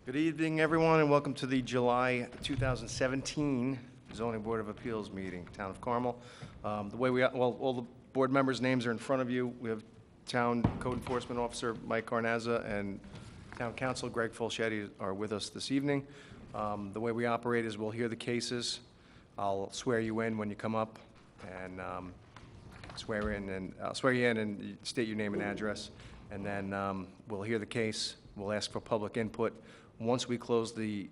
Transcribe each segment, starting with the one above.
Good evening, everyone, and welcome to the July 2017 Zoning Board of Appeals meeting, Town of Carmel. All the board members' names are in front of you. We have Town Code Enforcement Officer Mike Carnazza and Town Council Greg Fulchetti are with us this evening. The way we operate is we'll hear the cases. I'll swear you in when you come up, and I'll swear you in and state your name and address, and then we'll hear the case. We'll ask for public input. Once we close the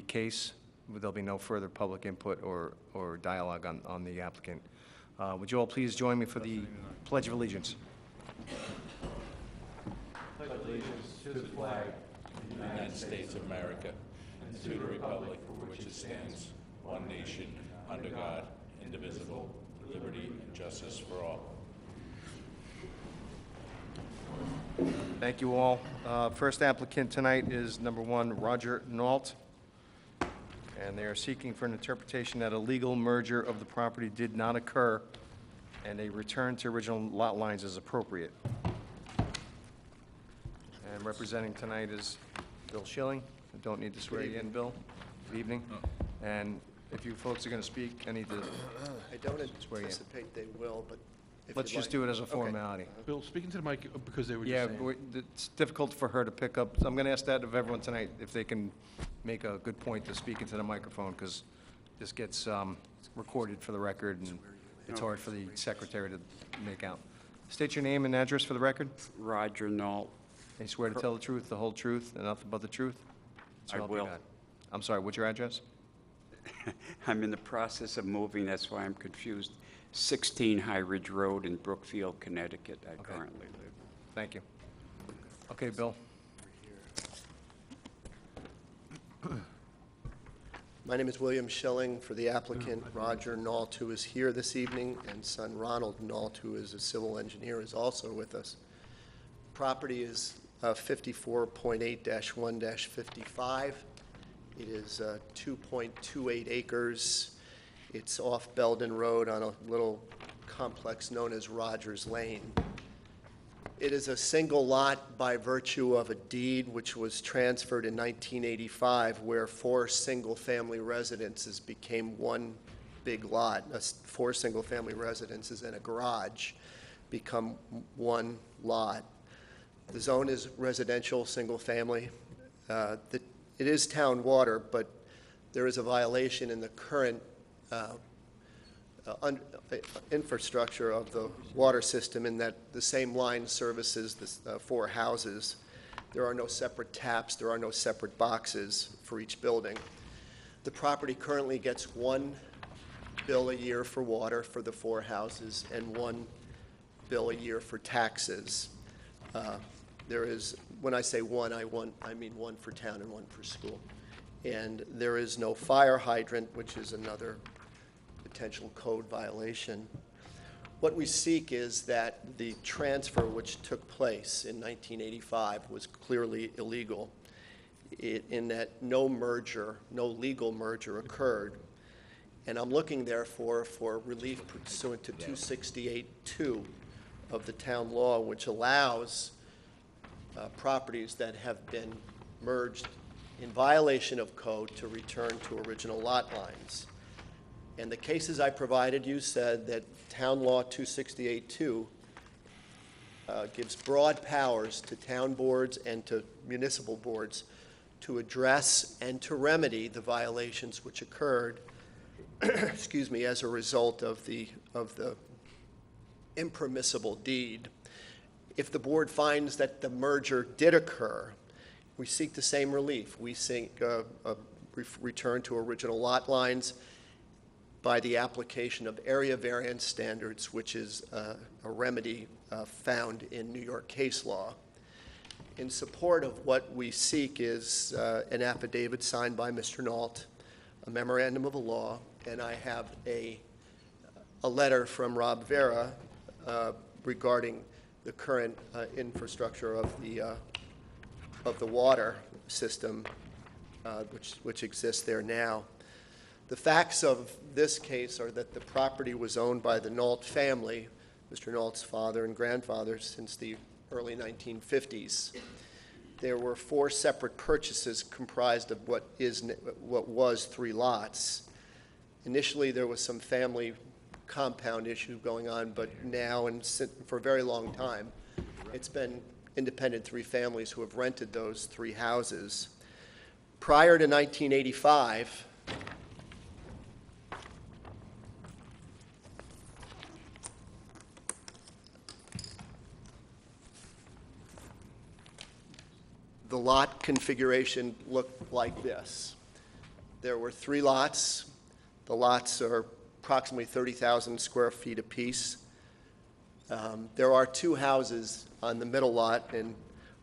case, there'll be no further public input or dialogue on the applicant. Would you all please join me for the Pledge of Allegiance? Pledge allegiance to the flag of the United States of America and to the republic for which it stands, one nation, under God, indivisible, with liberty and justice for all. Thank you all. First applicant tonight is number 1, Roger Nault, and they are seeking for an interpretation that a legal merger of the property did not occur and a return to original lot lines is appropriate. And representing tonight is Bill Schilling. I don't need to swear you in, Bill. Good evening. And if you folks are going to speak, I need to I don't swear you in. anticipate they will, but if Let's you'd just like. do it as a Okay. formality. Bill, speaking to the mic because they were Yeah, just saying. it's difficult for her to pick up. So I'm going to ask that of everyone tonight, if they can make a good point to speak into the microphone, because this gets recorded for the record, and it's hard for the secretary to make out. State your name and address for the record. Roger Nault. And you swear to tell the truth, the whole truth, and nothing but the truth? So I help you will. God. I'm sorry, what's your address? I'm in the process of moving, that's why I'm confused. 16 High Ridge Road in Brookfield, Connecticut, I currently live. Thank you. Okay, Bill. My name is William Schilling for the applicant Roger Nault, who is here this evening, and son Ronald Nault, who is a civil engineer, is also with us. Property is 54.8-1-55. It is 2.28 acres. It's off Belden Road on a little complex known as Rogers Lane. It is a single lot by virtue of a deed which was transferred in 1985, where 4 single-family residences became one big lot. 4 single-family residences and a garage become one lot. The zone is residential, single-family. It is town water, but there is a violation in the current infrastructure of the water system in that the same line services the 4 houses. There are no separate taps, there are no separate boxes for each building. The property currently gets 1 bill a year for water for the 4 houses and 1 bill a year for taxes. There is, when I say one, I mean 1 for town and 1 for school. And there is no fire hydrant, which is another potential code violation. What we seek is that the transfer which took place in 1985 was clearly illegal, in that no legal merger occurred. And I'm looking, therefore, for relief pursuant to 268-2 of the town law, which allows properties that have been merged in violation of code to return to original lot lines. And the cases I provided you said that Town Law 268-2 gives broad powers to town boards and to municipal boards to address and to remedy the violations which occurred excuse me, as a result of the impermissible deed. If the board finds that the merger did occur, we seek the same relief. We seek a return to original lot lines by the application of area variance standards, which is a remedy found in New York case law. In support of what we seek is an affidavit signed by Mr. Nault, a memorandum of a law, and I have a letter from Rob Vera regarding the current infrastructure of the water system, which exists there now. The facts of this case are that the property was owned by the Nault family, Mr. Nault's father and grandfather, since the early 1950s. there were 4 separate purchases comprised of what was 3 lots. Initially, there was some family compound issue going on, but now and for a very long time, it's been independent 3 families who have rented those 3 houses. Prior to 1985, the lot configuration looked like this. There were 3 lots. The lots are approximately 30,000 square feet apiece. There are 2 houses on the middle lot, and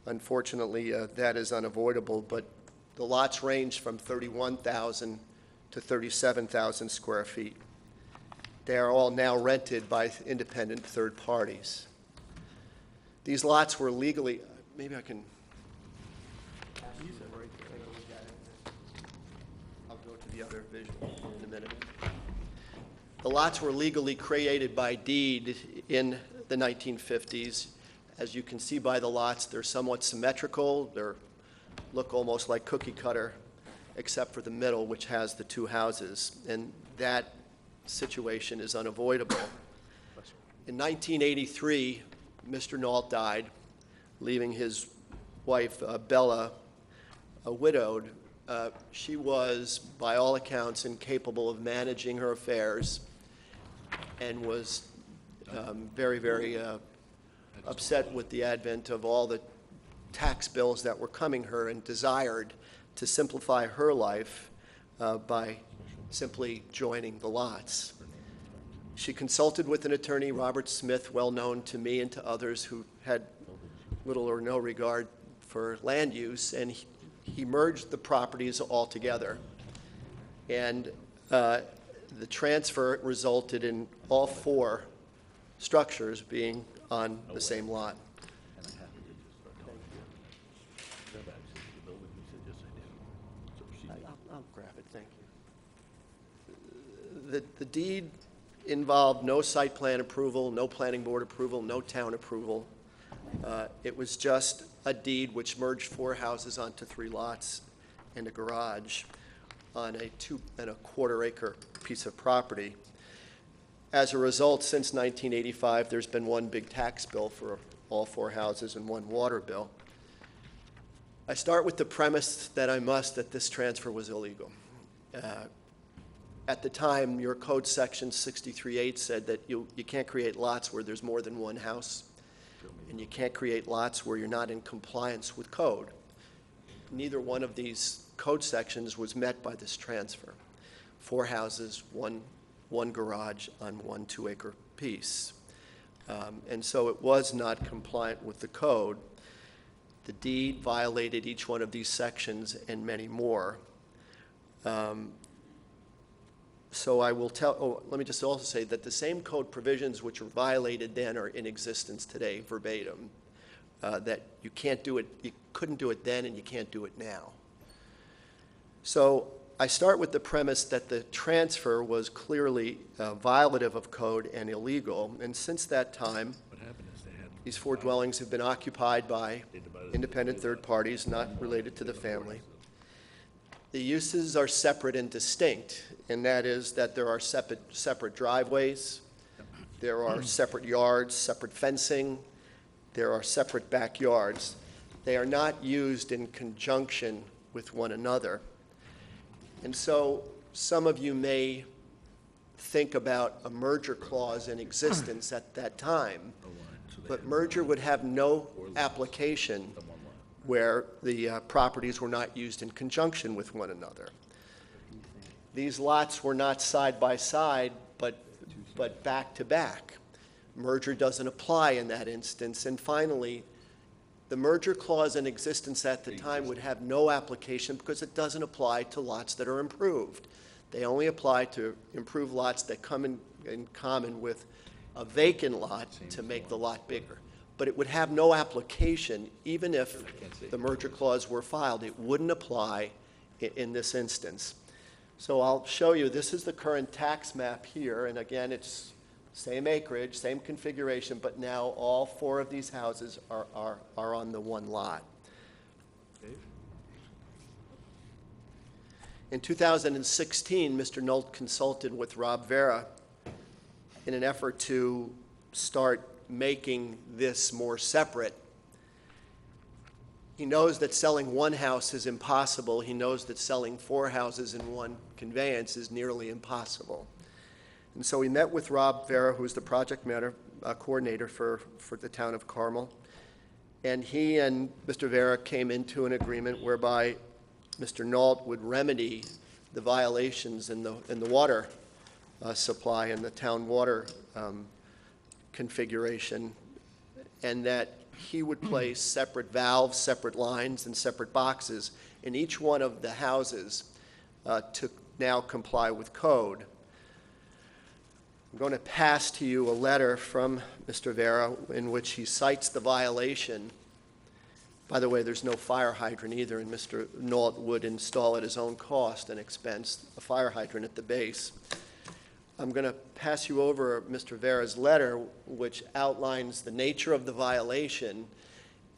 unfortunately, that is unavoidable, but the lots range from 31,000 to 37,000 square feet. They are all now rented by independent third parties. These lots were legally, maybe I can, I'll go to the other visual in a minute. The lots were legally created by deed in the 1950s. As you can see by the lots, they're somewhat symmetrical. They look almost like cookie cutter, except for the middle, which has the 2 houses. And that situation is unavoidable. In 1983, Mr. Nault died, leaving his wife, Bella, widowed. She was, by all accounts, incapable of managing her affairs and was very, very upset with the advent of all the tax bills that were coming her, and desired to simplify her life by simply joining the lots. She consulted with an attorney, Robert Smith, well known to me and to others who had little or no regard for land use, and he merged the properties all together. And the transfer resulted in all 4 structures being on the same lot. I'll grab it, thank you. The deed involved no site plan approval, no planning board approval, no town approval. It was just a deed which merged 4 houses onto 3 lots and a garage on a 2.25 acre piece of property. As a result, since 1985, there's been 1 big tax bill for all 4 houses and 1 water bill. I start with the premise that this transfer was illegal. At the time, your code section 63.8 said that you can't create lots where there's more than 1 house, and you can't create lots where you're not in compliance with code. Neither one of these code sections was met by this transfer. 4 houses, one garage on 1 2-acre piece. And so it was not compliant with the code. The deed violated each one of these sections and many more. So I will let me just also say that the same code provisions which were violated then are in existence today, verbatim, that you can't do it, you couldn't do it then and you can't do it now. So I start with the premise that the transfer was clearly violative of code and illegal, and since that time, these 4 dwellings have been occupied by independent third parties not related to the family. The uses are separate and distinct, and that is that there are separate driveways, there are separate yards, separate fencing, there are separate backyards. They are not used in conjunction with one another. And so some of you may think about a merger clause in existence at that time, but merger would have no application where the properties were not used in conjunction with one another. These lots were not side by side, but back to back. Merger doesn't apply in that instance. And finally, the merger clause in existence at the time would have no application because it doesn't apply to lots that are improved. They only apply to improved lots that come in common with a vacant lot to make the lot bigger. But it would have no application even if the merger clause were filed. It wouldn't apply in this instance. So I'll show you, this is the current tax map here, and again, it's same acreage, same configuration, but now all 4 of these houses are on the 1 lot. In 2016, Mr. Nolt consulted with Rob Vera in an effort to start making this more separate. He knows that selling one house is impossible. He knows that selling 4 houses in one conveyance is nearly impossible. And so we met with Rob Vera, who's the project matter coordinator for the town of Carmel. And he and Mr. Vera came into an agreement whereby Mr. Nault would remedy the violations in the water supply and the town water configuration, and that he would place separate valves, separate lines, and separate boxes in each one of the houses to now comply with code. I'm going to pass to you a letter from Mr. Vera in which he cites the violation. By the way, there's no fire hydrant either, and Mr. Nault would install at his own cost and expense a fire hydrant at the base. I'm going to pass you over Mr. Vera's letter, which outlines the nature of the violation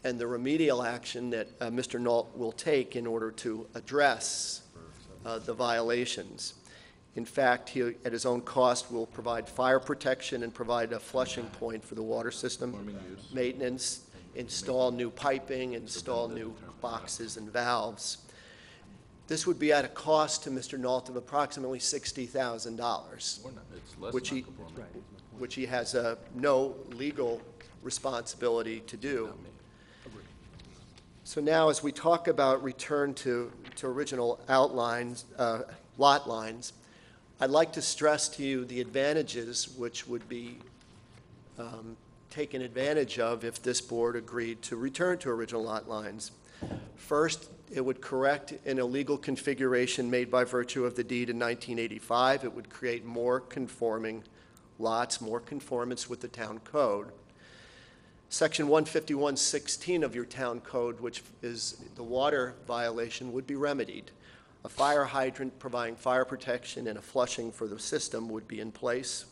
and the remedial action that Mr. Nault will take in order to address the violations. In fact, he, at his own cost, will provide fire protection and provide a flushing point for the water system, maintenance, install new piping, install new boxes and valves. This would be at a cost to Mr. Nault of approximately $60,000, which he has no legal responsibility to do. So now, as we talk about return to original outlines, lot lines, I'd like to stress to you the advantages which would be taken advantage of if this board agreed to return to original lot lines. First, it would correct an illegal configuration made by virtue of the deed in 1985. It would create more conforming lots, more conformance with the town code. Section 151.16 of your town code, which is the water violation, would be remedied. A fire hydrant providing fire protection and a flushing for the system would be in place.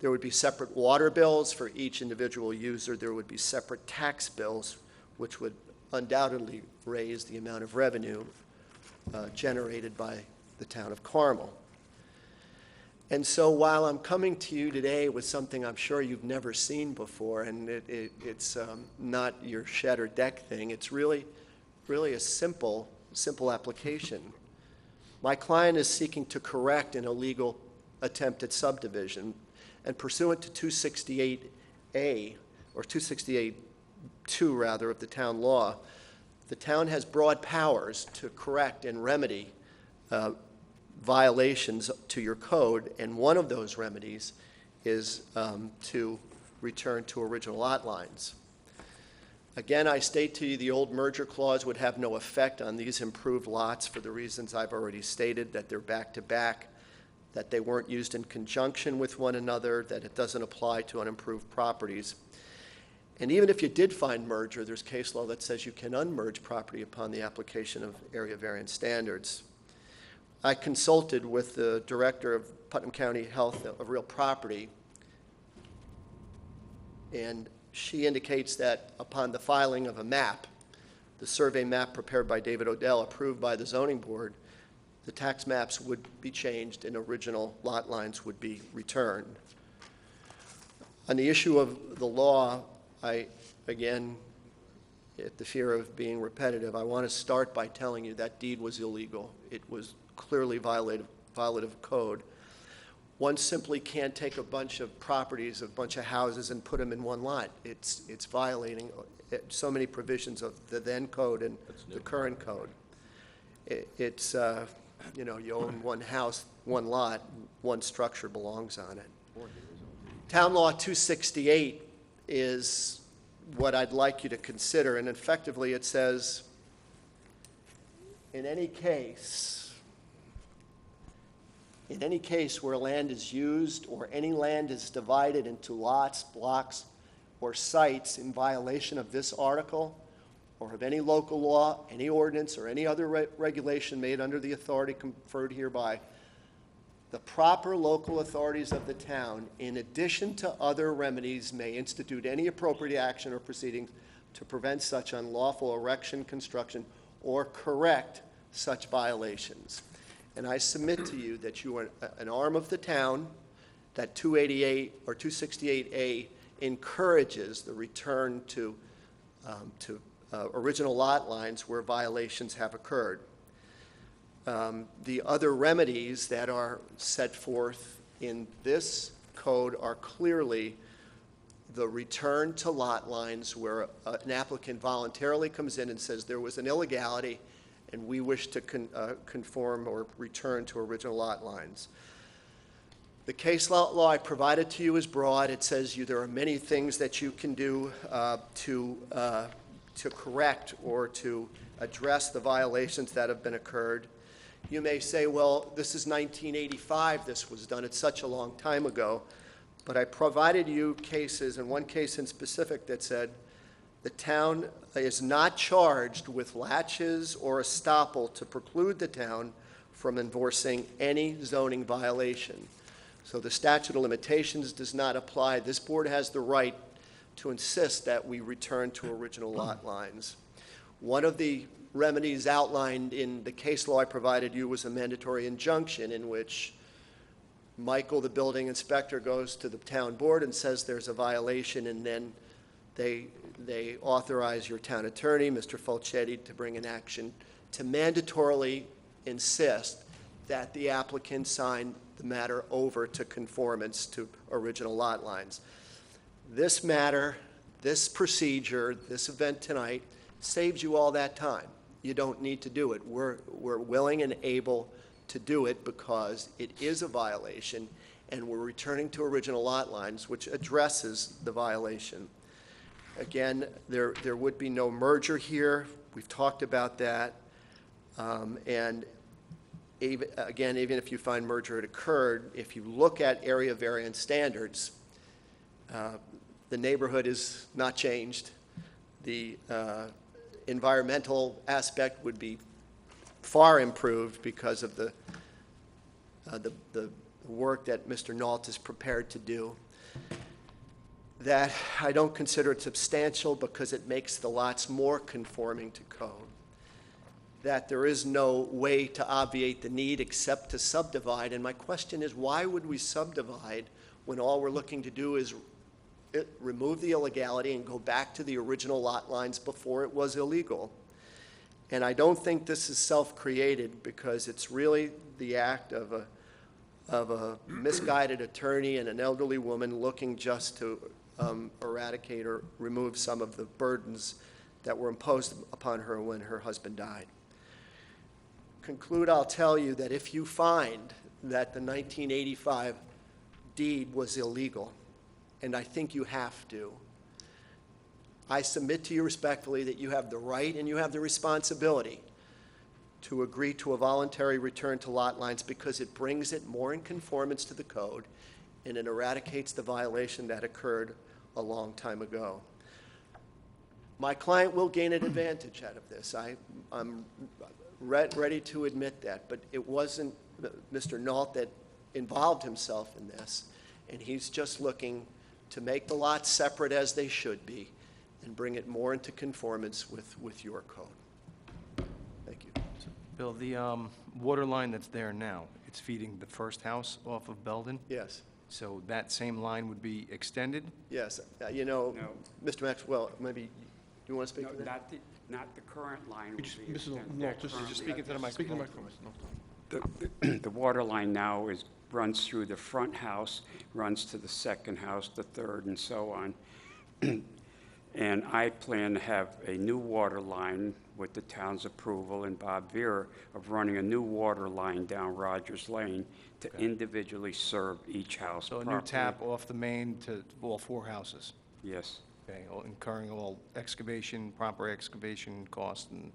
There would be separate water bills for each individual user. There would be separate tax bills, which would undoubtedly raise the amount of revenue generated by the town of Carmel. And so while I'm coming to you today with something I'm sure you've never seen before, and it's not your shed or deck thing, it's really a simple application. My client is seeking to correct an illegal attempt at subdivision, and pursuant to 268A, or 268(2) rather, of the town law, the town has broad powers to correct and remedy violations to your code, and one of those remedies is to return to original lot lines. Again, I state to you the old merger clause would have no effect on these improved lots for the reasons I've already stated, that they're back-to-back, that they weren't used in conjunction with one another, that it doesn't apply to unimproved properties. And even if you did find merger, there's case law that says you can unmerge property upon the application of area variance standards. I consulted with the director of Putnam County Health of Real Property, and she indicates that upon the filing of a map, the survey map prepared by David Odell, approved by the zoning board, the tax maps would be changed and original lot lines would be returned. On the issue of the law, again, at the fear of being repetitive, I want to start by telling you that deed was illegal. It was clearly violative of code. One simply can't take a bunch of properties, a bunch of houses, and put them in one lot. It's violating so many provisions of the then code and the current code. You own one house, one lot, one structure belongs on it. Town Law 268 is what I'd like you to consider, and effectively it says, in any case where land is used or any land is divided into lots, blocks, or sites in violation of this article or of any local law, any ordinance, or any other regulation made under the authority conferred hereby, the proper local authorities of the town, in addition to other remedies, may institute any appropriate action or proceedings to prevent such unlawful erection, construction, or correct such violations. And I submit to you that you are an arm of the town, that 288 or 268A encourages the return to original lot lines where violations have occurred. The other remedies that are set forth in this code are clearly the return to lot lines where an applicant voluntarily comes in and says there was an illegality and we wish to conform or return to original lot lines. The case law I provided to you is broad. It says there are many things that you can do to correct or to address the violations that have been occurred. You may say, well, this is 1985, this was done, it's such a long time ago. But I provided you cases, and one case in specific that said the town is not charged with latches or estoppel to preclude the town from enforcing any zoning violation. So the statute of limitations does not apply. This board has the right to insist that we return to original lot lines. One of the remedies outlined in the case law I provided you was a mandatory injunction in which Michael, the building inspector, goes to the town board and says there's a violation, and then they authorize your town attorney, Mr. Fulchetti, to bring an action to mandatorily insist that the applicant sign the matter over to conformance to original lot lines. This matter, this procedure, this event tonight saves you all that time. You don't need to do it. We're willing and able to do it because it is a violation, and we're returning to original lot lines, which addresses the violation. Again, there would be no merger here. We've talked about that. And again, even if you find merger had occurred, if you look at area variance standards, the neighborhood is not changed. The environmental aspect would be far improved because of the work that Mr. Nault is prepared to do. That I don't consider it substantial because it makes the lots more conforming to code. That there is no way to obviate the need except to subdivide. And my question is, why would we subdivide when all we're looking to do is remove the illegality and go back to the original lot lines before it was illegal? And I don't think this is self-created because it's really the act of a misguided attorney and an elderly woman looking just to eradicate or remove some of the burdens that were imposed upon her when her husband died. Conclude, I'll tell you that if you find that the 1985 deed was illegal, and I think you have to, I submit to you respectfully that you have the right and you have the responsibility to agree to a voluntary return to lot lines because it brings it more in conformance to the code and it eradicates the violation that occurred a long time ago. My client will gain an advantage out of this. I'm ready to admit that, but it wasn't Mr. Nault that involved himself in this, and he's just looking to make the lots separate as they should be and bring it more into conformance with your code. Thank you. Bill, the water line that's there now, it's feeding the first house off of Belden? Yes. So that same line would be extended? Yes. You know, No. Mr. Maxwell, maybe, do you want to speak No, to that? not the current line. will Just- be Mrs. extended. Nault, They're just currently- speak into the Speak to the microphone. microphone. The water line now runs through the front house, runs to the second house, the third, and so on. And I plan to have a new water line with the town's approval and Bob Vera of running a new water line down Rogers Lane to individually serve each house So a properly. new tap off the main to all four houses? Yes, Okay, incurring all excavation, proper excavation costs and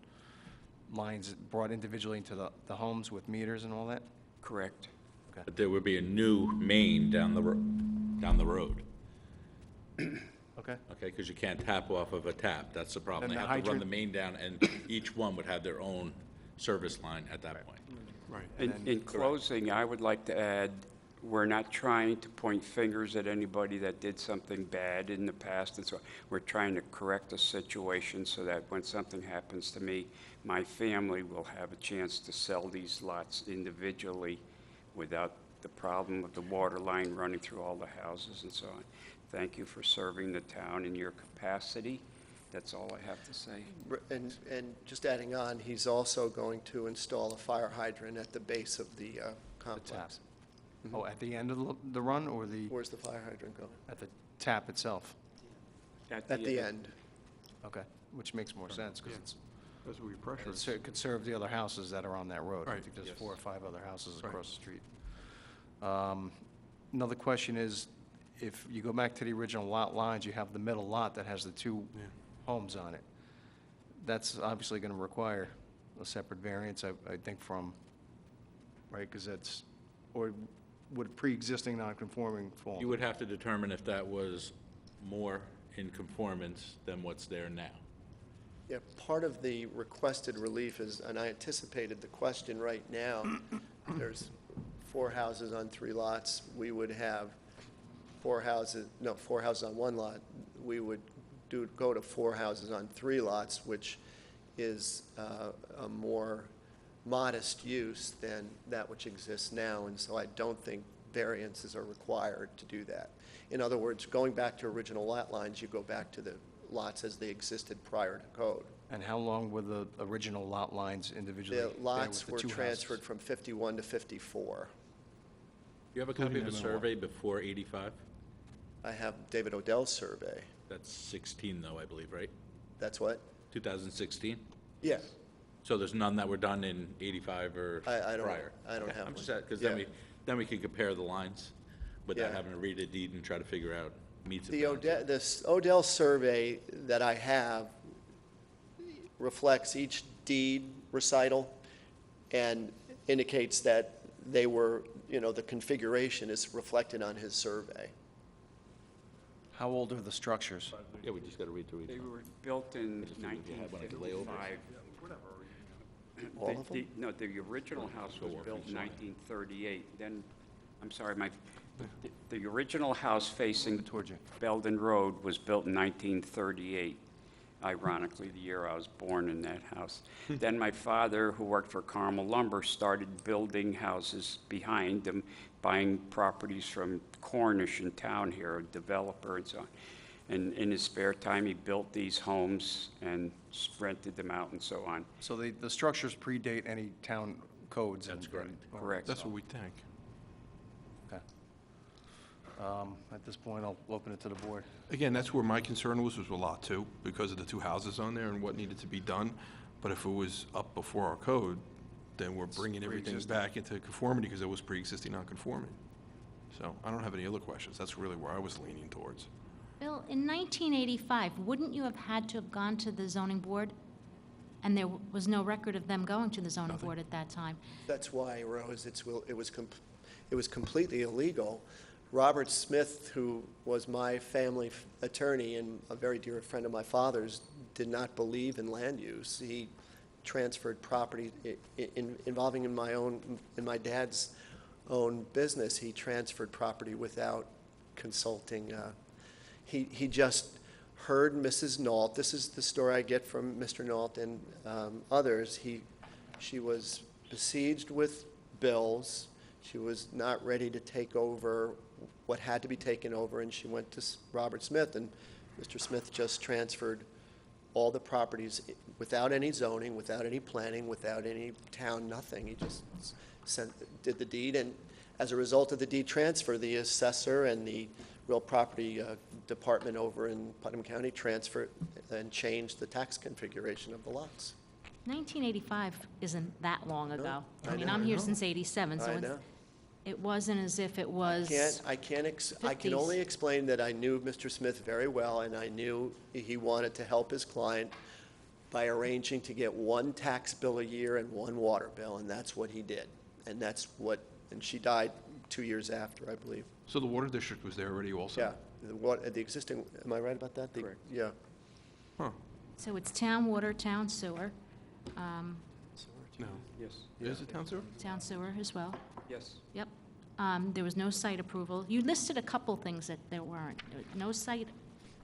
lines brought individually into the homes with meters and all that? correct. But there would be a new main down the road, Okay. okay? Because you can't tap off of a tap, that's the problem. And They the have to run the hydrant? main down, and each one would have their own service line at that point. Right. In closing, I would like to add we're not trying to point fingers at anybody that did something bad in the past, and so we're trying to correct the situation so that when something happens to me, my family will have a chance to sell these lots individually without the problem of the water line running through all the houses and so on. Thank you for serving the town in your capacity. That's all I have to say. And just adding on, he's also going to install a fire hydrant at the base of the complex. Oh, at the end of the run or the, Where's the fire hydrant go? at the tap itself? At the end. Okay, which makes more sense, because it's, That's where we pressure. it could serve the other houses that are on that road. I Right. think there's Yes. 4 or 5 other houses Right. across the street. Another question is, if you go back to the original lot lines, you have the middle lot that has the 2 Yeah. homes on it. That's obviously going to require a separate variance, I think, from, right, because that's, or would pre-existing non-conforming fall? You would have to determine if that was more in conformance than what's there now. Yeah, part of the requested relief is, and I anticipated the question right now, there's 4 houses on 3 lots. We would have 4 houses on 1 lot. We would go to 4 houses on 3 lots, which is a more modest use than that which exists now, and so I don't think variances are required to do that. In other words, going back to original lot lines, you go back to the lots as they existed prior to code. And how long were the original lot lines individually? The there lots with were the 2 houses? transferred from 51 to 54. You have a copy of the survey before 85? I have David Odell's survey. That's 16 though, I believe, right? That's what? 2016? Yeah, So there's none that were done in 85 or I don't- prior? I don't Okay, have I'm just, one. because Yeah. then we could compare the lines without Yeah. having to read a deed and try to figure out meets and the bounds. this Odell survey that I have reflects each deed recital and indicates that they were, the configuration is reflected on his survey. How old are the structures? Yeah, we just got to read through each They one. were built in Just figured you had one of the layovers. 1955. All of them? No, the original house was built in 1938. Then, I'm sorry, the original house facing Towards you. Belden Road was built in 1938, ironically, the year I was born in that house. Then my father, who worked for Carmel Lumber, started building houses behind them, buying properties from Cornish in town here, a developer and so on. And in his spare time, he built these homes and rented them out and so on. So the structures predate any town codes? That's correct. Correct. That's what we think. Okay. At this point, I'll open it to the board. Again, that's where my concern was a lot too, because of the 2 houses on there and what needed to be done. But if it was up before our code, then we're bringing everything pre-existing. back into conformity because it was pre-existing non-conforming. So I don't have any other questions. That's really where I was leaning towards. Bill, in 1985, wouldn't you have had to have gone to the zoning board? And there was no record of them going to the zoning board at that time. That's why, Rose, it was completely illegal. Robert Smith, who was my family attorney and a very dear friend of my father's, did not believe in land use. He transferred property involving in my dad's own business. He transferred property without consulting. He just heard Mrs. Nault. This is the story I get from Mr. Nault and others. She was besieged with bills. She was not ready to take over what had to be taken over, and she went to Robert Smith, and Mr. Smith just transferred all the properties without any zoning, without any planning, without any town, nothing. He just did the deed, and as a result of the deed transfer, the assessor and the real property department over in Putnam County transferred and changed the tax configuration of the lots. 1985 isn't that long ago. I I mean, know, I'm I here know. since 87, so I it's- know. it wasn't as if it was... I can 50s. only explain that I knew Mr. Smith very well, and I knew he wanted to help his client by arranging to get 1 tax bill a year and 1 water bill, and that's what he did. And and she died 2 years after, I believe. So the water district was there already also? Yeah, the existing, am I right about that? Correct. Yeah. Huh, So it's town water, town sewer, no. Yes. Is it town sewer? town sewer as well. Yes. Yep. There was no site approval. You listed a couple things that there weren't. No site,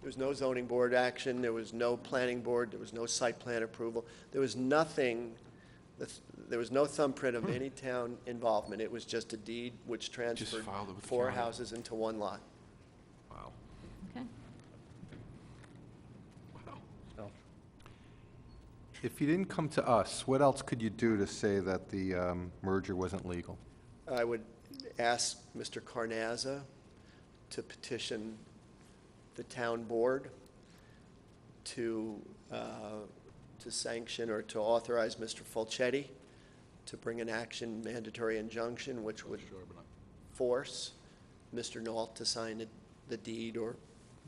There was no zoning board action, there was no planning board, there was no site plan approval. There was nothing, there was no thumbprint of any town involvement. It was just a deed which transferred filed it with the 4 county. houses into 1 lot. Wow. okay. Wow. If you didn't come to us, what else could you do to say that the merger wasn't legal? I would ask Mr. Carnazza to petition the town board to sanction or to authorize Mr. Fulchetti to bring an action mandatory injunction which would force Mr. Nault to sign the deed or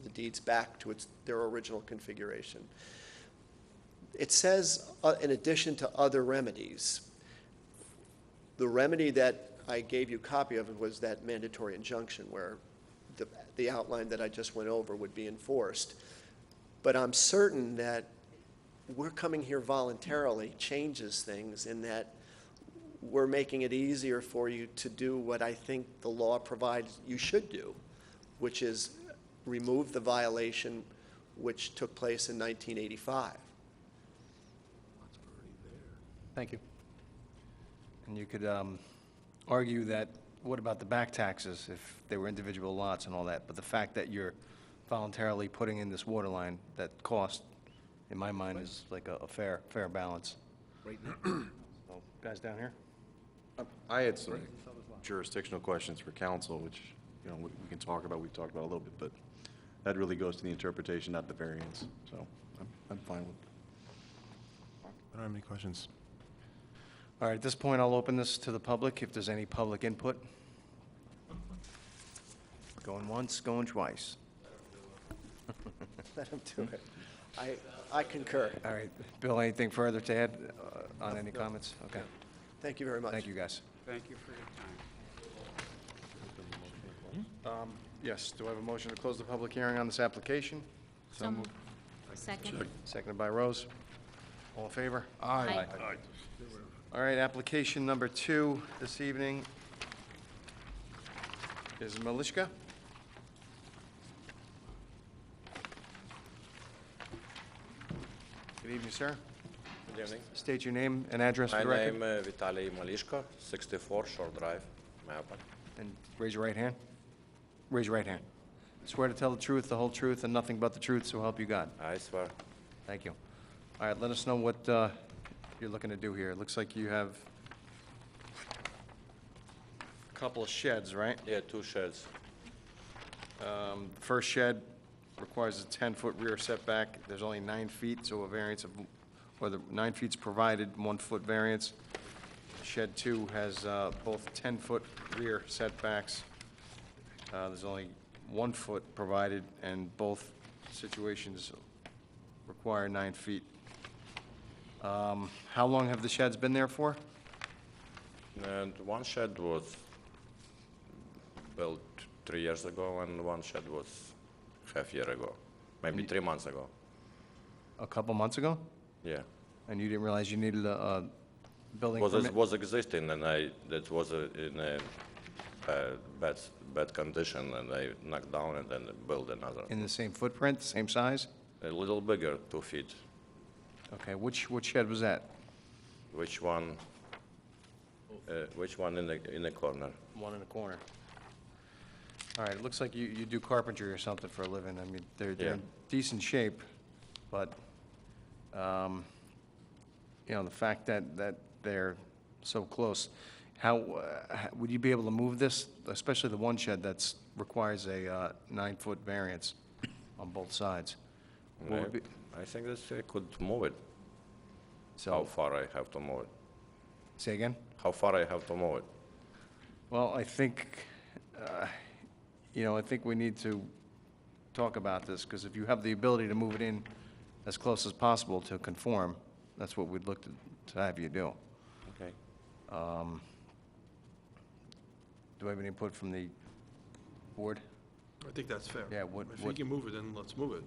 the deeds back to their original configuration. It says, in addition to other remedies, the remedy that I gave you a copy of was that mandatory injunction where the outline that I just went over would be enforced. But I'm certain that we're coming here voluntarily changes things in that we're making it easier for you to do what I think the law provides you should do, which is remove the violation which took place in 1985. Thank you. And you could argue that, what about the back taxes if they were individual lots and all that? But the fact that you're voluntarily putting in this water line, that cost, in my mind, is like a fair balance. Right now. So, guys down here? I had some jurisdictional questions for council, which, you know, we can talk about, we've talked about a little bit, but that really goes to the interpretation, not the variance, so I'm fine with it. I don't have any questions. All right, at this point, I'll open this to the public, if there's any public input. Going once, going twice. Let him do it. I concur. All right, Bill, anything further to add on any comments? Okay, Thank you very much. thank you, guys. Thank you for your time. Yes, do I have a motion to close the public hearing on this application? So moved. Second. Seconded by Rose. All in favor? Aye. All right, application number 2 this evening is Malishka. Good evening, sir. Good evening. State your name and address for My the record. name Vitaly Malishko, 64 Shore Drive, Mayapan. And raise your right hand. Raise your right hand. Swear to tell the truth, the whole truth, and nothing but the truth, so help you God. I swear. Thank you. All right, let us know what you're looking to do here. It looks like you have a couple of sheds, right? Yeah, 2 sheds. First shed requires a 10-foot rear setback. There's only 9 feet, so a variance of, or the 9 feet's provided, 1-foot variance. Shed 2 has both 10-foot rear setbacks. There's only 1 foot provided, and both situations require 9 feet. How long have the sheds been there for? And one shed was built 3 years ago, and one shed was half year ago, maybe 3 months ago. A couple months ago? Yeah. And you didn't realize you needed a building Was permit? was existing, and that was in a bad condition, and I knocked down and then built another. In the same footprint, same size? A little bigger, 2 feet. Okay, which shed was that? Which one? Which one in the corner? One in the corner. All right, it looks like you do carpentry or something for a living. I mean, they're Yeah. in decent shape, but, you know, the fact that they're so close, how, would you be able to move this, especially the one shed that's requires a 9-foot variance on both sides? What would be- I think that I could move it. So, How far I have to move it? say again? How far I have to move it? Well, I think, you know, I think we need to talk about this, because if you have the ability to move it in as close as possible to conform, that's what we'd look to have you do. Okay. Do I have any input from the board? I think that's fair. Yeah, what- If you what- can move it, then let's move it.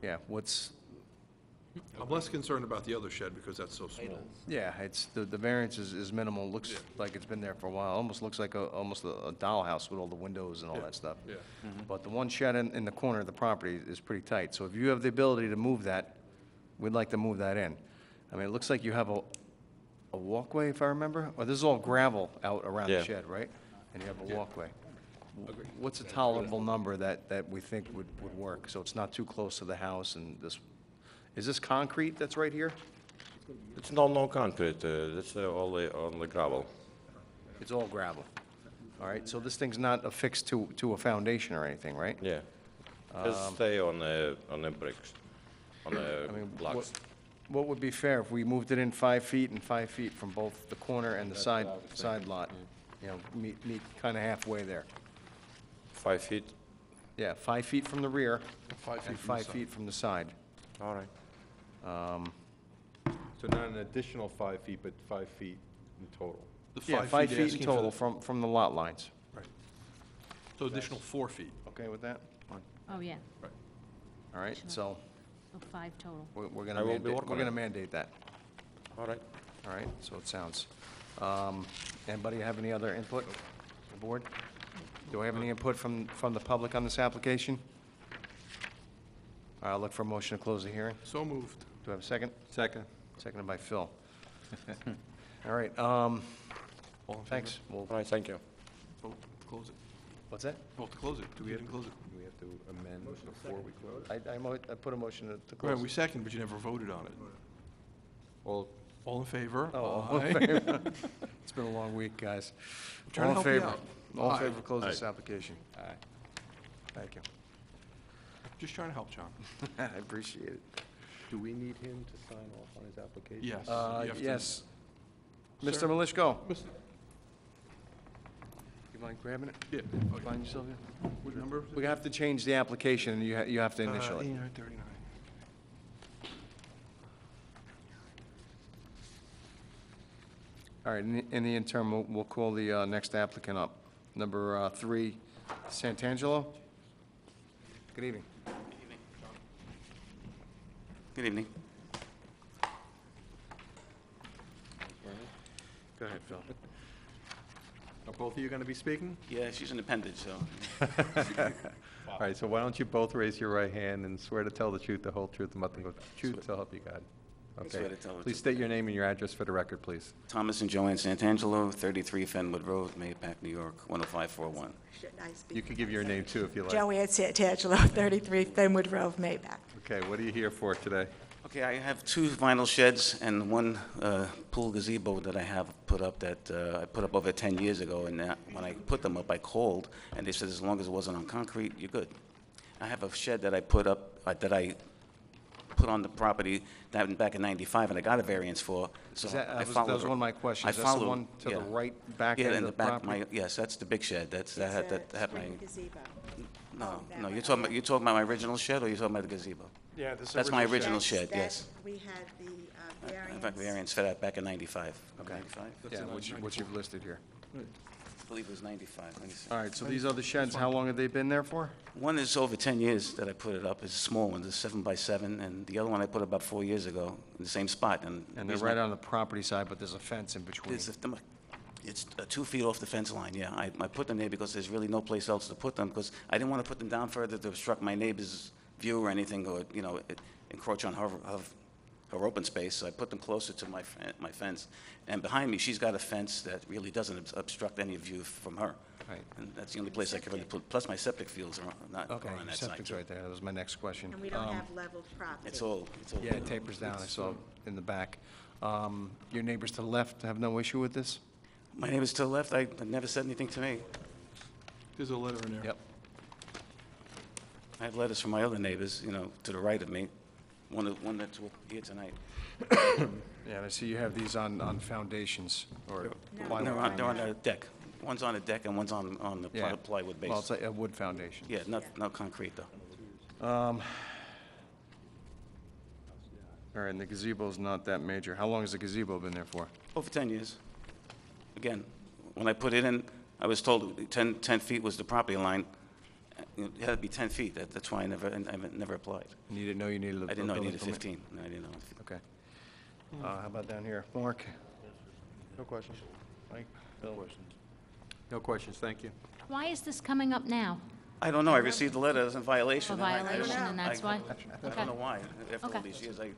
Yeah, what's, I'm less concerned about the other shed because that's so small. Yeah, it's, the variance is minimal, looks like it's been there for a while, almost looks like almost a dollhouse with all the windows and all that stuff. Yeah. But the one shed in the corner of the property is pretty tight, so if you have the ability to move that, we'd like to move that in. I mean, it looks like you have a walkway, if I remember, or this is all gravel out around the Yeah. shed, right? And you have a walkway. What's a tolerable number that we think would work, so it's not too close to the house and this, is this concrete that's right here? It's no concrete, it's all the gravel. It's all gravel. All right, so this thing's not affixed to a foundation or anything, right? Yeah. Just stay on the bricks, on the I mean, blocks. what would be fair if we moved it in 5 feet and 5 feet from both the corner and the side lot? You know, meet kind of halfway there. 5 feet? Yeah, 5 feet from the rear 5 feet and from the 5 side. feet from the side. All right. So not an additional 5 feet, but 5 feet in total. The Yeah, 5 feet in asking for total the- from the lot lines. Right. So additional 4 feet. Okay with that? Oh, yeah, All right, so oh, 5 total. we're I gonna will be mandate, working we're on gonna it. mandate that. All right. All right, so it sounds. Anybody have any other input? The board? Do I have any input from the public on this application? I'll look for a motion to close the hearing. So moved. Do I have a second? Second. Seconded by Phil. All right, All in favor? thanks. Well, All right, thank you. Vote to close it. what's that? Vote to close it. Do we didn't close it? Do we have to amend before we close? I put a motion to Right, close. we second, but you never voted on it. Well, All in favor? Oh, all in Aye. favor? It's been a long week, guys. I'm trying to All in help you favor? out. All in Aye. favor, close this Aye. application? Aye. Thank you. Just trying to help, John. I appreciate it. do we need him to sign off on his application? Yes. you have to- Yes. Mr. Sir? Malishko, Mr. you mind grabbing it? Yeah. Find yourself here? What number? We have to change the application, and you have to initial it. 8939. All right, in the interim, we'll call the next applicant up. Number 3, Santangelo? Good evening. Good evening. Go ahead, Phil. Are both of you going to be speaking? Yeah, she's an appendage, so. All right, so why don't you both raise your right hand and swear to tell the truth, the whole truth, and nothing but the truth, so help you God. swear Okay. to tell the Please truth. state your name and your address for the record, please. Thomas and Joanne Santangelo, 33 Fenwood Road, Mahopac, New York, 10541. Should I speak? You can give your name, too, if you like. Joanne Santangelo, 33 Fenwood Road, Maybach. Okay, what are you here for today? Okay, I have 2 vinyl sheds and 1 pool gazebo that I have put up that I put up over 10 years ago, and when I put them up, I called, and they said as long as it wasn't on concrete, you're good. I have a shed that I put up, that I put on the property back in '95, and I got a variance for, so Is that I that followed. was one of my questions. I That's the followed- one to the yeah. right back Yeah, end in of the the back, of property? yes, that's the big shed, that's, that had, that had my, Spring gazebo. no, that no, one. you're talking about my original shed, or you're talking about the gazebo? Yeah, this That's my original shed, That's- yes. We had the I got variance. variance for that back in '95. Okay. 95? Yeah, which you've listed here. I believe it was '95, let me see. All right, so these other sheds, how long have they been there for? One is over 10 years that I put it up, it's a small one, it's 7 by 7, and the other one I put about 4 years ago in the same spot, and. And they're right on the property side, but there's a fence in between. It's 2 feet off the fence line, yeah. I put them there because there's really no place else to put them, because I didn't want to put them down further to obstruct my neighbor's view or anything, or, you know, encroach on her open space, so I put them closer to my fence. And behind me, she's got a fence that really doesn't obstruct any view from her. Right. And that's the only place I could really put, plus my septic fields are not Okay, on that side. septic's too. right there, that was my next question. And we don't have leveled property. It's all. Yeah, it tapers down, I saw in the back. Your neighbors to the left have no issue with this? My neighbors to the left, I never said anything to me. There's a letter in there. Yep. I have letters from my other neighbors, you know, to the right of me, one that's here tonight. Yeah, and I see you have these on foundations, or plywood They're on foundations. a deck. One's on a deck and one's on the Yeah. plywood base. Well, it's like a wood foundation. Yeah, no concrete, though. All right, and the gazebo's not that major. How long has the gazebo been there for? Over 10 years. Again, when I put it in, I was told 10 feet was the property line. it had to be 10 feet. That's why I never applied. And you didn't know you needed a I didn't know I building needed permit? 15. No, I didn't know. Okay. How about down here? Mark? No questions. Mike? Bill? No questions, thank you. Why is this coming up now? I don't know. I received a letter as a violation. A violation, and that's why? I Okay. don't know why. After all Okay. these years, I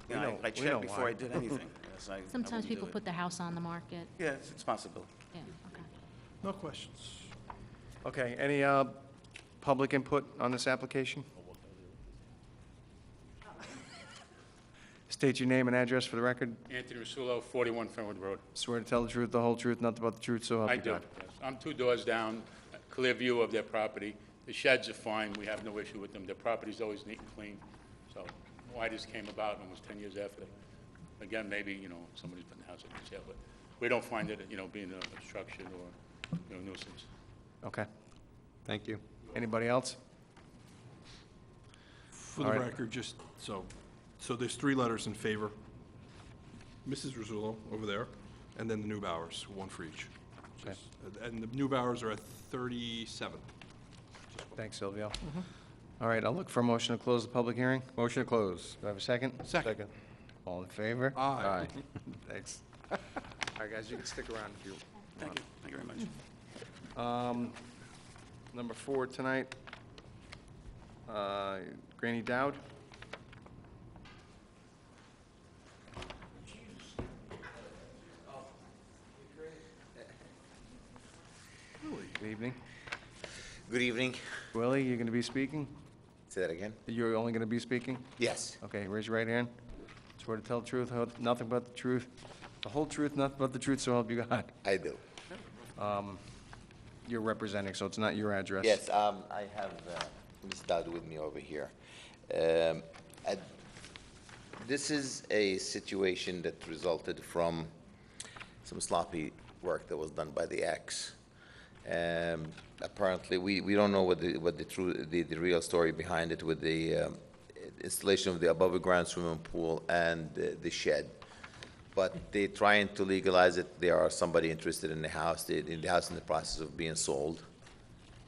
We know checked before why. I did anything. Yes, I Sometimes wouldn't do people it. put their house on the market. Yeah, it's possible. Yeah, okay. No questions. Okay, any public input on this application? State your name and address for the record. Anthony Rasulo, 41 Fenwood Road. Swear to tell the truth, the whole truth, nothing but the truth, so help I you do, God. yes. I'm 2 doors down, clear view of their property. The sheds are fine, we have no issue with them. Their property's always neat and clean. So why this came about almost 10 years after, again, maybe, somebody's putting the house up for sale, but we don't find it, being an obstruction or, nuisance. Okay. Thank you. Anybody else? For the All right. record, just so there's 3 letters in favor. Mrs. Rosullo over there, and then the Newbowers, 1 for each. Okay. And the Newbowers are at 37. Thanks, Silvio. All right, I'll look for a motion to close the public hearing. Motion to close. Do I have a second? Second. All in favor? Aye. Thanks. All right, guys, you can stick around if you Thank you. Thank you very much. want. Number 4 tonight, Granny Dowd. Good evening. Good evening. Willie, you're going to be speaking? Say that again? You're only going to be speaking? Yes. Okay, raise your right hand. Swear to tell the truth, nothing but the truth, the whole truth, nothing but the truth, so help you God. I do. You're representing, so it's not your address. Yes, I have Ms. Dowd with me over here. This is a situation that resulted from some sloppy work that was done by the ex. Apparently, we don't know what the real story behind it with the installation of the above-ground swimming pool and the shed. But they're trying to legalize it. There are somebody interested in the house. The house in the process of being sold.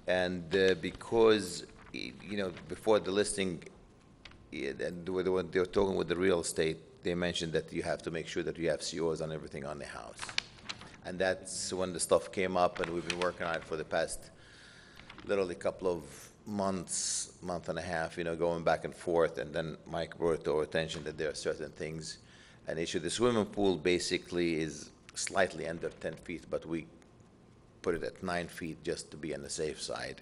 And because, before the listing, and when they were talking with the real estate, they mentioned that you have to make sure that you have COs on everything on the house. And that's when the stuff came up, and we've been working on it for the past literally couple of months, month and a half, going back and forth. And then Mike brought it to our attention that there are certain things an issue. The swimming pool basically is slightly under 10 feet, but we put it at 9 feet just to be on the safe side.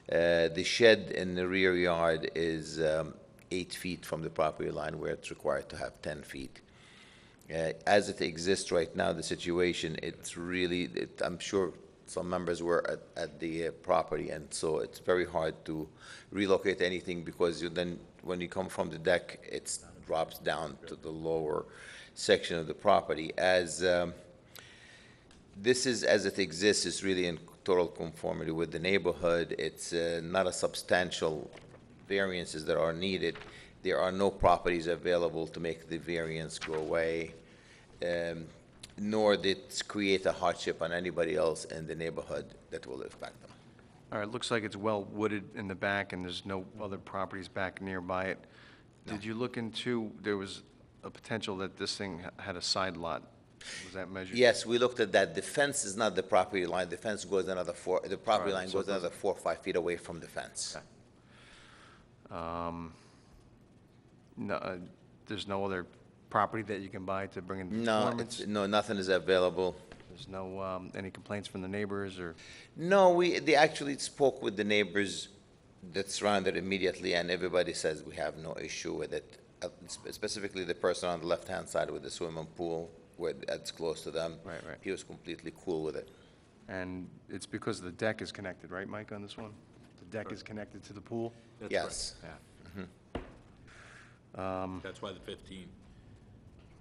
The shed in the rear yard is 8 feet from the property line, where it's required to have 10 feet. As it exists right now, the situation, it's really, I'm sure some members were at the property, and so it's very hard to relocate anything, because then when you come from the deck, it drops down to the lower section of the property. As this is, as it exists, is really in total conformity with the neighborhood. It's not a substantial variances that are needed. There are no properties available to make the variance go away, nor did it create a hardship on anybody else in the neighborhood that will affect them. All right, looks like it's well wooded in the back, and there's no other properties back nearby it. Did you look into, there was a potential that this thing had a side lot? Was that measured? Yes, we looked at that. The fence is not the property line. The fence goes another the property Right, line so goes it another 4 or 5 feet away from the fence. No, there's no other property that you can buy to bring in No, performance? no, nothing is available. There's no, any complaints from the neighbors, or? No, they actually spoke with the neighbors that surrounded immediately, and everybody says we have no issue with it. Specifically, the person on the left-hand side with the swimming pool, where that's close to them. Right. He was completely cool with it. And it's because the deck is connected, right, Mike, on this one? The deck is connected to the pool? Yes. Yeah. That's why the 15.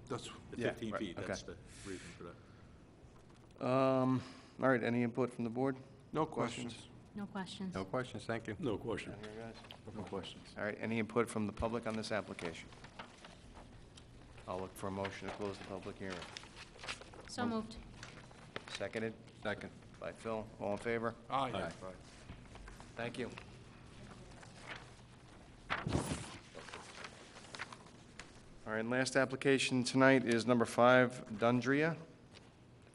That's, The Yeah, 15 right, feet, okay. that's the reason for that. All right, any input from the board? no questions. No questions. No questions, thank you. No question. Down here, guys? No questions. All right, any input from the public on this application? I'll look for a motion to close the public hearing. So moved. Seconded? Second. By Phil, all in favor? Aye. Thank you. All right, and last application tonight is number 5, Dundria.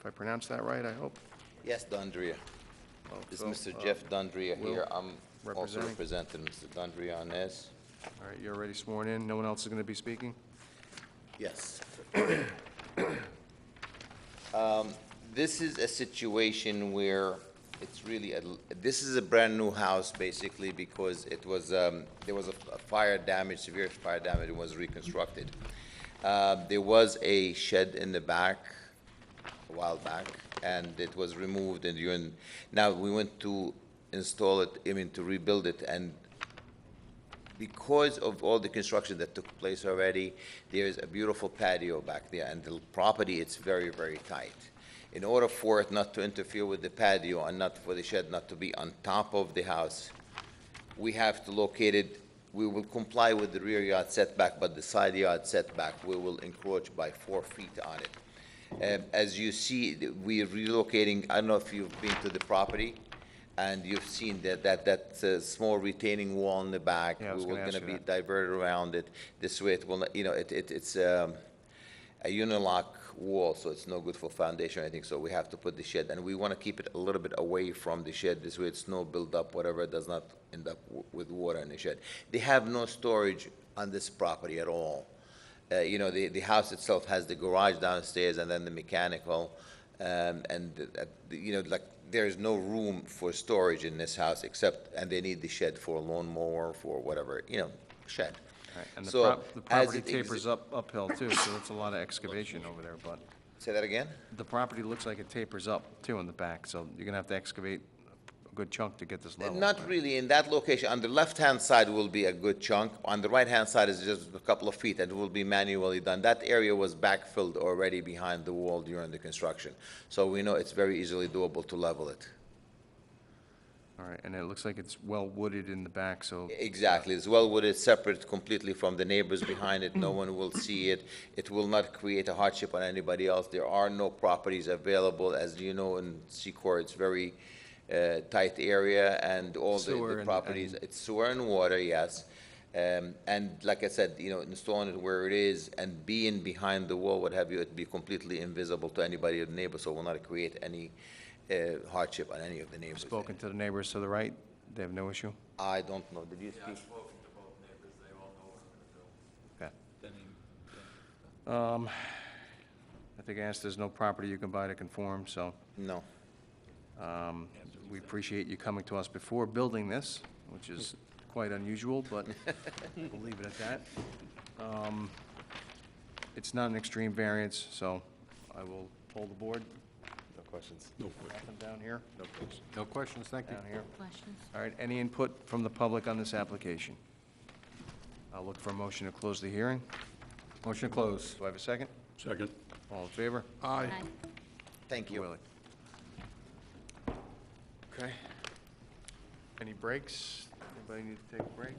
If I pronounced that right, I hope. Yes, Dundria. It's So, Mr. Jeff Dundria Will here. I'm also representing. representing Mr. Dundria on this. All right, you're already sworn in. No one else is going to be speaking? Yes. This is a situation where it's really, this is a brand-new house, basically, because it was, there was a fire damage, severe fire damage, and was reconstructed. There was a shed in the back a while back, and it was removed, and now we went to install it, to rebuild it, and because of all the construction that took place already, there's a beautiful patio back there, and the property, it's very, very tight. In order for it not to interfere with the patio and not for the shed not to be on top of the house, we have to locate it, we will comply with the rear yard setback, but the side yard setback, we will encroach by 4 feet on it. As you see, we're relocating, I don't know if you've been to the property, and you've seen that small retaining wall in the back. Yeah, I was We were gonna ask gonna you be that. diverted around it. This way it will, not it's a unilock wall, so it's no good for foundation or anything, so we have to put the shed, and we wanna keep it a little bit away from the shed. This way it's no buildup, whatever, it does not end up with water in the shed. They have no storage on this property at all. The house itself has the garage downstairs and then the mechanical, there's no room for storage in this house and they need the shed for a lawnmower, for whatever, shed. All right, and So, the as property it tapers uphill too, so that's a lot of excavation over there, but Say that again? the property looks like it tapers up too in the back, so you're going to have to excavate a good chunk to get this level. Not really, in that location, on the left-hand side will be a good chunk, on the right-hand side is just a couple of feet, and it will be manually done. That area was backfilled already behind the wall during the construction, so we know it's very easily doable to level it. All right, and it looks like it's well wooded in the back, so. Exactly, it's well wooded, separate completely from the neighbors behind it, no one will see it. It will not create a hardship on anybody else. There are no properties available, as you know, in Secor, it's very tight area, and all Sewer the and- properties, and- it's sewer and water, yes. And like I said, installing it where it is and being behind the wall, what have you, it'd be completely invisible to anybody, the neighbor, so it will not create any hardship on any of the neighbors. Spoken to the neighbors to the right, they have no issue? I don't know, did you speak? Okay. I think I asked, there's no property you can buy to conform, so No. we appreciate you coming to us before building this, which is quite unusual, but we'll leave it at that. It's not an extreme variance, so I will poll the board. No questions. Nothing down here, No questions. No questions, thank you. down here. Questions? All right, any input from the public on this application? I'll look for a motion to close the hearing. Motion to close. Do I have a second? Second. All in favor? Aye. Aye. Thank you. Willie. Okay. Any breaks? Anybody need to take a break?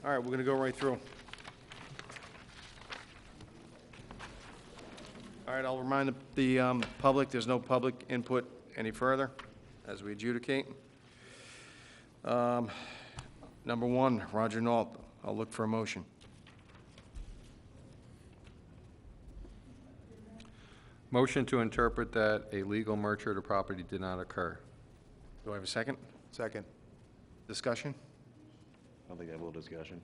All right, we're gonna go right through. All right, I'll remind the public, there's no public input any further as we adjudicate. Number 1, Roger Nault, I'll look for a motion. Motion to interpret that a legal merger of the property did not occur. Do I have a second? Second. Discussion? I'd like to have a little discussion.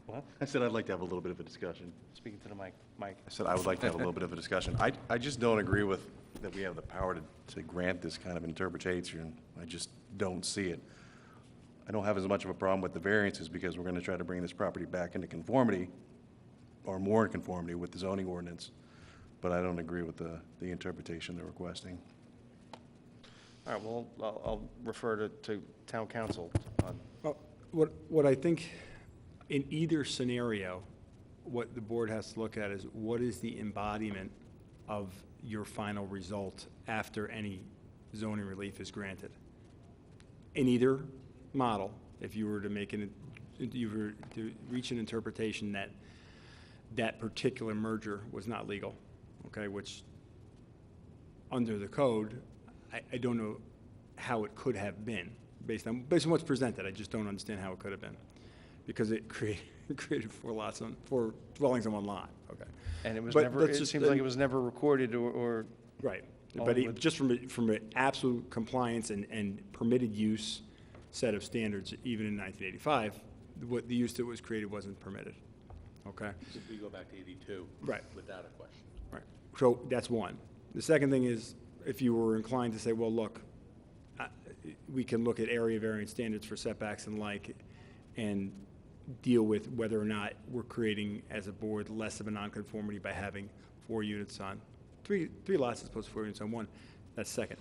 What? I said I'd like to have a little bit of a discussion. Speaking to the mic. Mike. I said I would like to have a little bit of a discussion. I just don't agree with that we have the power to grant this kind of interpretation. I just don't see it. I don't have as much of a problem with the variances because we're going to try to bring this property back into conformity or more in conformity with the zoning ordinance, but I don't agree with the interpretation they're requesting. All right, well, I'll refer to town council on, Well, what I think, in either scenario, what the board has to look at is what is the embodiment of your final result after any zoning relief is granted? In either model, if you were to reach an interpretation that that particular merger was not legal, okay, which under the code, I don't know how it could have been, based on what's presented. I just don't understand how it could have been, because it created four dwellings on one lot, okay? And it was But never, that's it just seems like it was never recorded or. Right, all but with- just from an absolute compliance and permitted use set of standards, even in 1985, what the use that was created wasn't permitted, okay? If we go back to 82. Right. Without a question. Right, so that's one. The second thing is, if you were inclined to say, well, look, we can look at area variance standards for setbacks and like, and deal with whether or not we're creating, as a board, less of a nonconformity by having 4 units on, three lots as opposed to 4 units on one, that's second.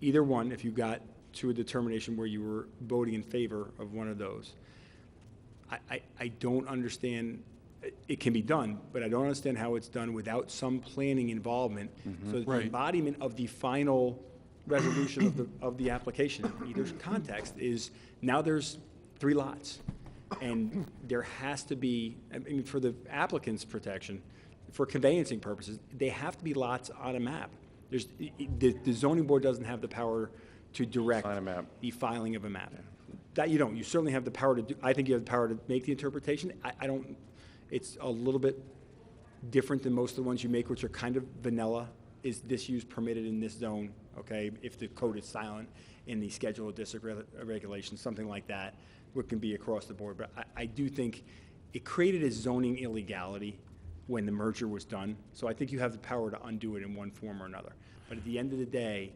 Either one, if you got to a determination where you were voting in favor of one of those, I don't understand, it can be done, but I don't understand how it's done without some planning involvement. So that the Right. embodiment of the final resolution of the application, in either context, is now there's 3 lots. And there has to be, I mean, for the applicant's protection, for conveyancing purposes, they have to be lots on a map. The zoning board doesn't have the power to direct Sign a map. the filing of a map. That you don't. You certainly have the power to do, I think you have the power to make the interpretation. I don't, it's a little bit different than most of the ones you make, which are kind of vanilla. Is this use permitted in this zone, okay? If the code is silent in the schedule of district regulations, something like that, what can be across the board. But I do think it created a zoning illegality when the merger was done. So I think you have the power to undo it in one form or another. But at the end of the day,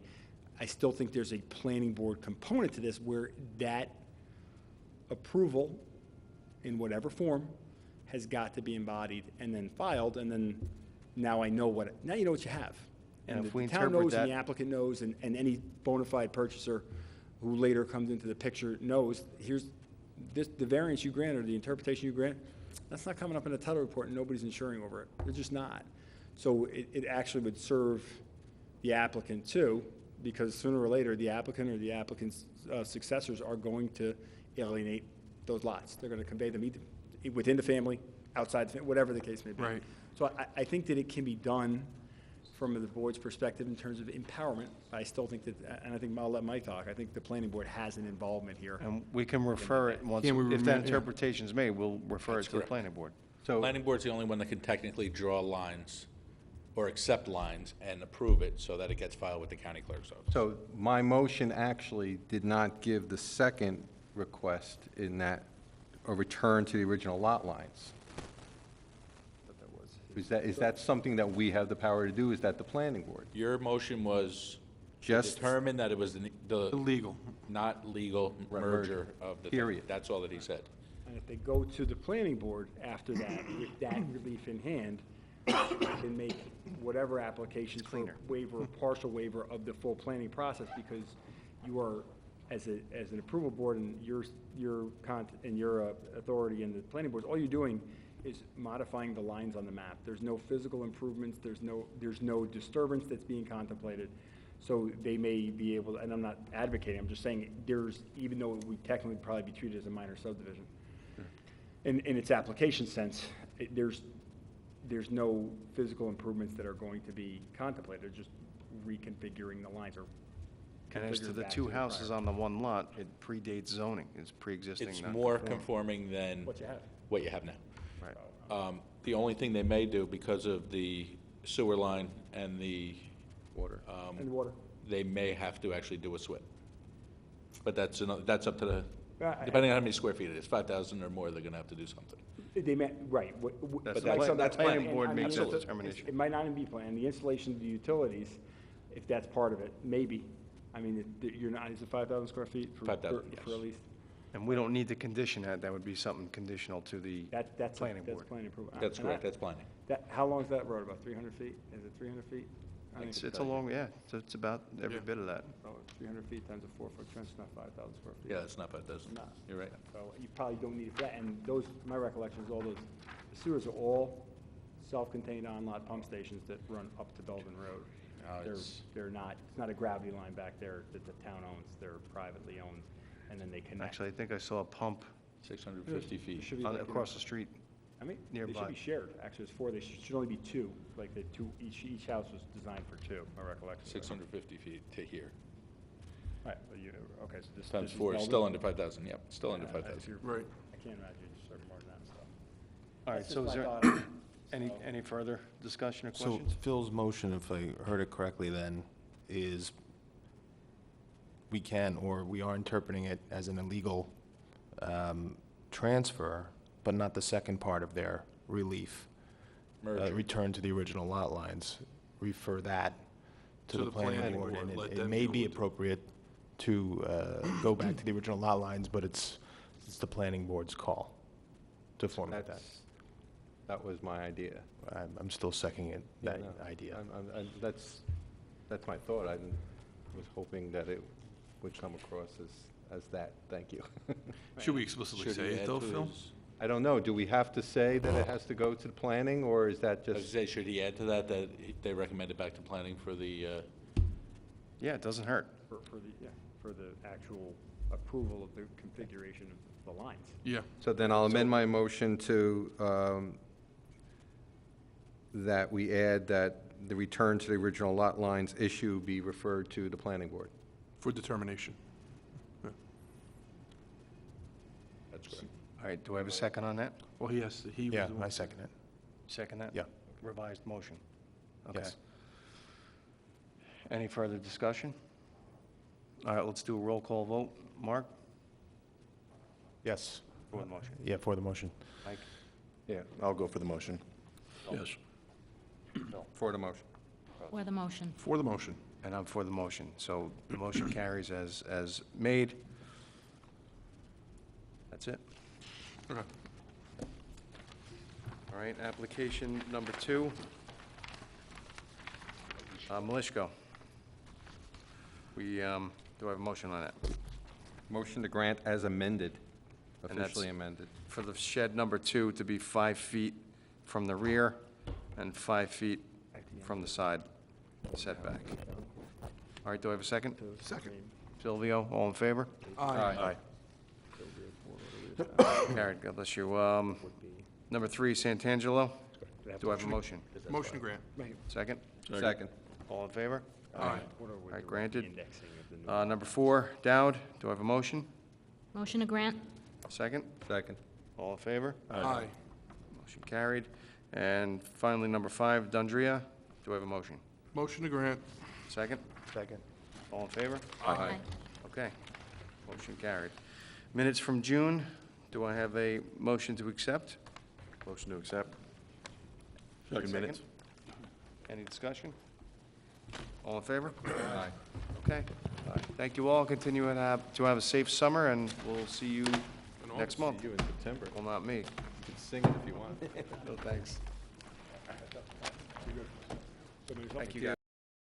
I still think there's a planning board component to this where that approval, in whatever form, has got to be embodied and then filed, and then now I know now you know what you have. And And if we the town interpret knows, and that- the applicant knows, and any bona fide purchaser who later comes into the picture knows, here's the variance you grant or the interpretation you grant, that's not coming up in a title report and nobody's insuring over it. They're just not. So it actually would serve the applicant too, because sooner or later, the applicant or the applicant's successors are going to alienate those lots. They're going to convey them either within the family, outside, whatever the case may be. Right. So I think that it can be done from the board's perspective in terms of empowerment. I still think that, and I think I'll let Mike talk, I think the planning board has an involvement here. And we can refer it, once, Can we if that remove- yeah. interpretation's made, we'll refer it to the correct. planning board. So, Planning board's the only one that can technically draw lines or accept lines and approve it so that it gets filed with the county clerk's office. So my motion actually did not give the second request in that, a return to the original lot lines. Is that something that we have the power to do? Is that the planning board? Your motion was to Just determine that it was the illegal. not legal merger of the. Period. That's all that he said. And if they go to the planning board after that, with that relief in hand, they can make whatever applications for waiver, or partial waiver of the full planning process, because you are, as an approval board and your authority in the planning board, all you're doing is modifying the lines on the map. There's no physical improvements, there's no disturbance that's being contemplated. So they may be able, and I'm not advocating, I'm just saying even though we technically would probably be treated as a minor subdivision, in its application sense, there's no physical improvements that are going to be contemplated, they're just reconfiguring the lines or And as to configuring the back 2 the houses prior. on the one lot, it predates zoning, it's pre-existing. It's not more conforming. conforming than What you have. what you have now. Right. The only thing they may do, because of the sewer line and the, Water. And water. they may have to actually do a SWIP. But that's up to the, I- depending on how many square feet it is, 5,000 or more, they're gonna have to do something. They meant, right. That's but the plan- something- that's planning and- board I mean, makes that it's- determination. It might not even be planned. The installation of the utilities, if that's part of it, maybe. I mean, you're not, is it 5,000 square feet? 5,000, For yes. at least, And we don't need to condition that, that would be something conditional to the that's planning that's board. planning approval. That's And correct, that's planning. how long is that road? About 300 feet? Is it 300 feet? I think It's a long, yeah, it's about every bit of that. Oh, 300 feet times a 4-foot trench, not 5,000 square feet. Yeah, it's not 5,000. No. You're right. So you probably don't need it for that, and those, my recollection is all those, the sewers are all self-contained on-lot pump stations that run up to Belvin Road. No, it's- They're not, it's not a gravity line back there that the town owns, they're privately owned, and then they connect. Actually, I think I saw a pump 650 It feet. should be on- like, across the street. I mean, they nearby. should be shared, actually, it's 4, they should only be 2, like the 2, each house was designed for 2, my recollection. 650 feet to here. Right, but you, okay, so this. Times this is 4 is Belden? still under 5,000, yep, still under Yeah, 5,000. Right. I can't imagine you just serving more than that, so. All right, That's so is just there my thought. any further discussion or So questions? Phil's motion, if I heard it correctly then, is we can, or we are interpreting it as an illegal transfer, but not the second part of their relief. Merger. Return to the original lot lines, refer that to the planning board. board, And let it them may deal be with it. appropriate to go back to the original lot lines, but it's the planning board's call to format that. That was my idea. I'm still seconding that No, idea. That's my thought. I was hoping that it would come across as that. Thank you. Should we explicitly Should say we it add though, to Phil? his- I don't know. Do we have to say that it has to go to the planning, or is that I was just? say, should he add to that, that they recommend it back to planning for the, Yeah, it doesn't hurt. For the actual approval of the configuration of the lines. Yeah. So then I'll amend my motion to, that we add that the return to the original lot lines issue be referred to the planning board. For determination. that's correct. All right, do I have a second on that? Well, he has to, he was Yeah, the one- I second it. Second that? Yeah. Revised motion? Okay. Yes. Any further discussion? All right, let's do a roll call vote. Mark? Yes. For the motion. Yeah, for the motion. Mike? Yeah, I'll go for the motion. Yes. For the motion. Or the motion? For the motion. And I'm for the motion. So the motion carries as made. That's it. Okay. All right, application number 2. Malishko. Do I have a motion on that? Motion to grant as amended, And that's- officially amended. For the shed number 2 to be 5 feet from the rear and 5 feet from the side setback. All right, do I have a second? Second. Silvio, all in favor? Aye. Carried, God bless you. Number 3, Santangelo. Do I have a motion? Motion to grant. Second? Second. All in favor? Aye. All right, granted. Number 4, Dowd. Do I have a motion? Motion to grant? Second? Second. All in favor? Aye. Motion carried. And finally, number 5, Dundria. Do I have a motion? Motion to grant. Second? Second. All in favor? Aye. Okay. Motion carried. Minutes from June. Do I have a motion to accept? Motion to accept. Second. Minutes. Any discussion? All in favor? Aye. Okay. Thank you all. Continue to have a safe summer, and we'll see you next month. See you in September. Well, not me. You can sing it if you want. No, thanks. Thank you, guys.